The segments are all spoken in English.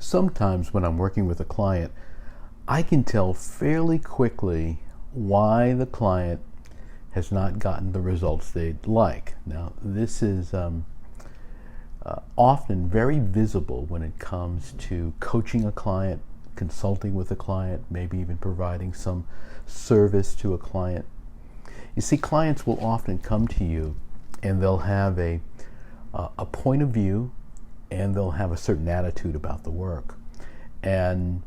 Sometimes when I'm working with a client, I can tell fairly quickly why the client has not gotten the results they'd like. Now, this is often very visible when it comes to coaching a client, consulting with a client, maybe even providing some service to a client. You see, clients will often come to you and they'll have a point of view and they'll have a certain attitude about the work. And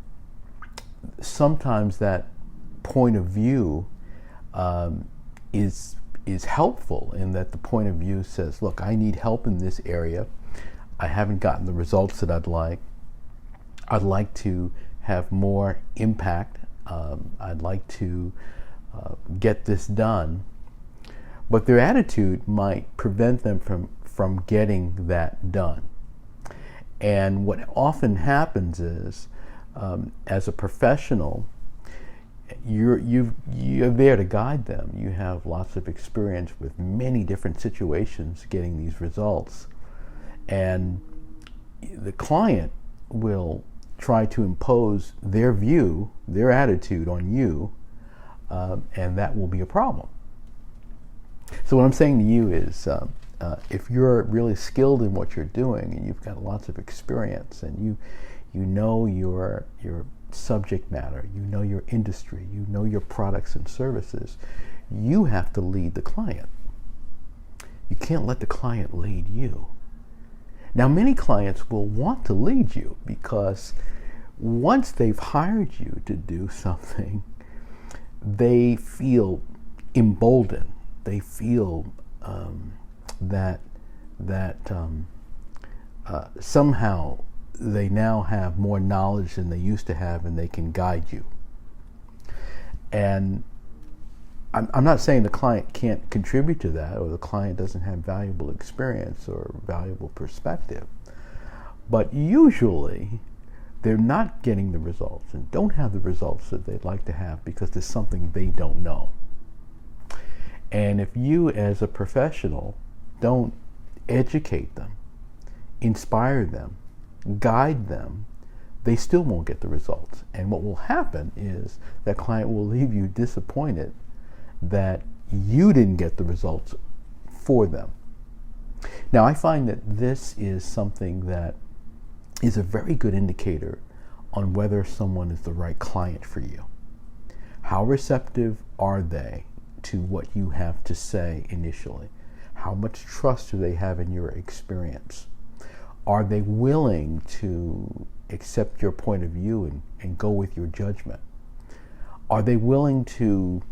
sometimes that point of view is helpful in that the point of view says, look, I need help in this area. I haven't gotten the results that I'd like. I'd like to have more impact. I'd like to get this done. But their attitude might prevent them from getting that done. And what often happens is, as a professional, you're there to guide them. You have lots of experience with many different situations getting these results. And the client will try to impose their view, their attitude on you, and that will be a problem. So what I'm saying to you is, if you're really skilled in what you're doing and you've got lots of experience and you know your subject matter, you know your industry, you know your products and services, you have to lead the client. You can't let the client lead you. Now, many clients will want to lead you because once they've hired you to do something, they feel emboldened. They feel that somehow they now have more knowledge than they used to have and they can guide you. And I'm not saying the client can't contribute to that or the client doesn't have valuable experience or valuable perspective, but usually they're not getting the results and don't have the results that they'd like to have because there's something they don't know. And if you as a professional don't educate them, inspire them, guide them, they still won't get the results. And what will happen is that client will leave you disappointed that you didn't get the results for them. Now, I find that this is something that is a very good indicator on whether someone is the right client for you. How receptive are they to what you have to say initially? How much trust do they have in your experience? Are they willing to accept your point of view and go with your judgment? Are they willing to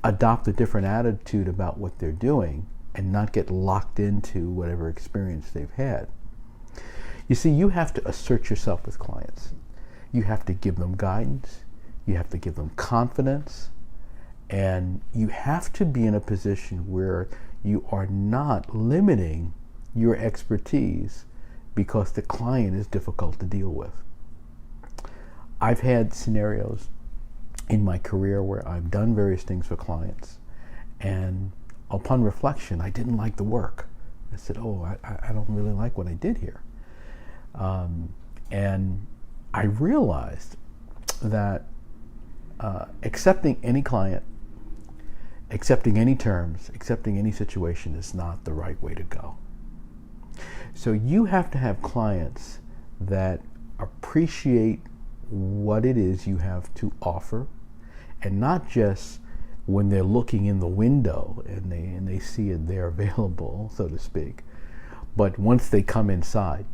adopt a different attitude about what they're doing and not get locked into whatever experience they've had? You see, you have to assert yourself with clients. You have to give them guidance. You have to give them confidence. And you have to be in a position where you are not limiting your expertise because the client is difficult to deal with. I've had scenarios in my career where I've done various things for clients, and upon reflection, I didn't like the work. I said, I don't really like what I did here. And I realized that accepting any client, accepting any terms, accepting any situation is not the right way to go. So you have to have clients that appreciate what it is you have to offer, and not just when they're looking in the window and they see it there available, so to speak, but once they come inside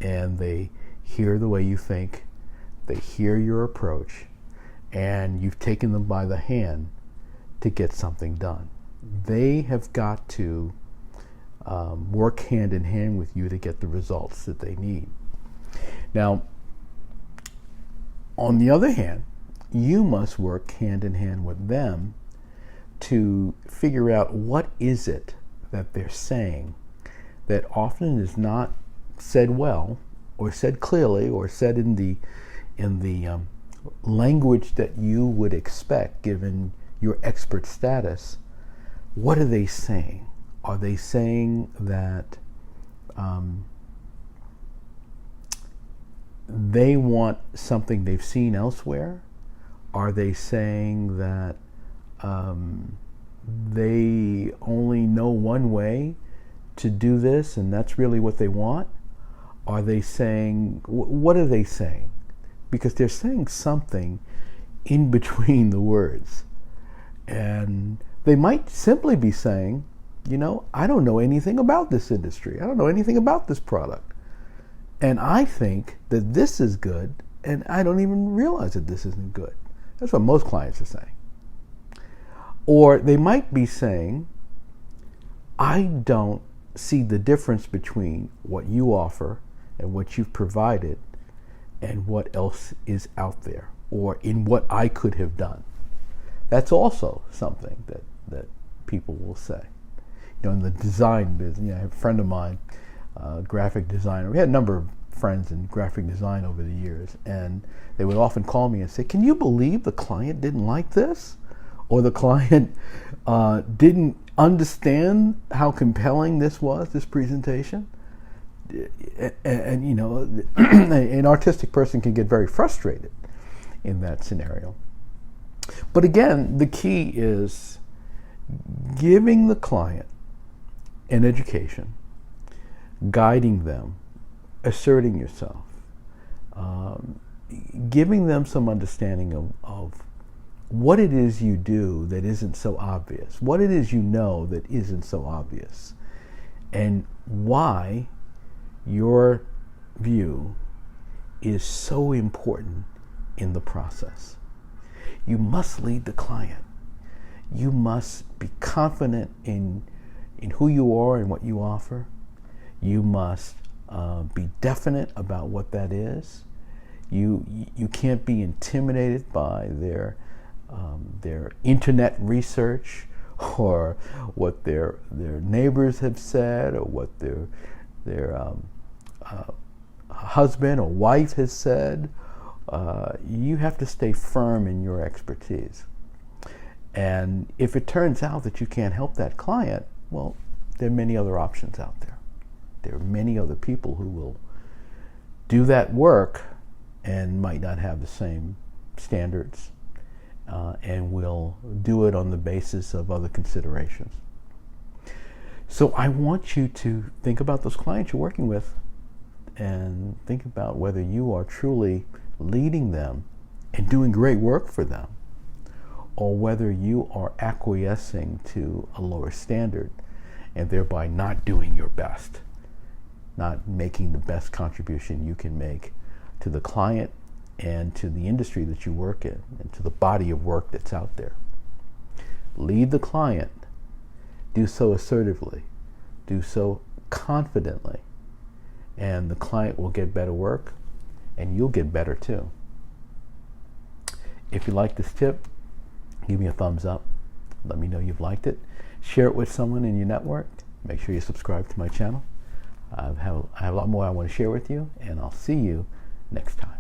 and they hear the way you think, they hear your approach, and you've taken them by the hand to get something done. They have got to work hand in hand with you to get the results that they need. Now, on the other hand, you must work hand in hand with them to figure out what is it that they're saying that often is not said well, or said clearly, or said in the language that you would expect given your expert status. What are they saying? Are they saying that they want something they've seen elsewhere? Are they saying that they only know one way to do this and that's really what they want? Are they saying, what are they saying? Because they're saying something in between the words. And they might simply be saying, I don't know anything about this industry. I don't know anything about this product. And I think that this is good, and I don't even realize that this isn't good. That's what most clients are saying. Or they might be saying, I don't see the difference between what you offer and what you've provided and what else is out there, or in what I could have done. That's also something that people will say. In the design business, I have a friend of mine, graphic designer. We had a number of friends in graphic design over the years, and they would often call me and say, can you believe the client didn't like this? Or the client didn't understand how compelling this was, this presentation? And an artistic person can get very frustrated in that scenario. But again, the key is giving the client an education, guiding them, asserting yourself, giving them some understanding of what it is you do that isn't so obvious, what it is that isn't so obvious, and why your view is so important in the process. You must lead the client. You must be confident in who you are and what you offer. You must be definite about what that is. You can't be intimidated by their internet research, or what their neighbors have said, or what their husband or wife has said. You have to stay firm in your expertise. And if it turns out that you can't help that client, well, there are many other options out there. There are many other people who will do that work and might not have the same standards, and will do it on the basis of other considerations. So I want you to think about those clients you're working with, and think about whether you are truly leading them and doing great work for them, or whether you are acquiescing to a lower standard and thereby not doing your best, not making the best contribution you can make to the client and to the industry that you work in and to the body of work that's out there. Lead the client. Do so assertively. Do so confidently. And the client will get better work, and you'll get better too. If you like this tip, give me a thumbs up. Let me know you've liked it. Share it with someone in your network. Make sure you subscribe to my channel. I have a lot more I want to share with you, and I'll see you next time.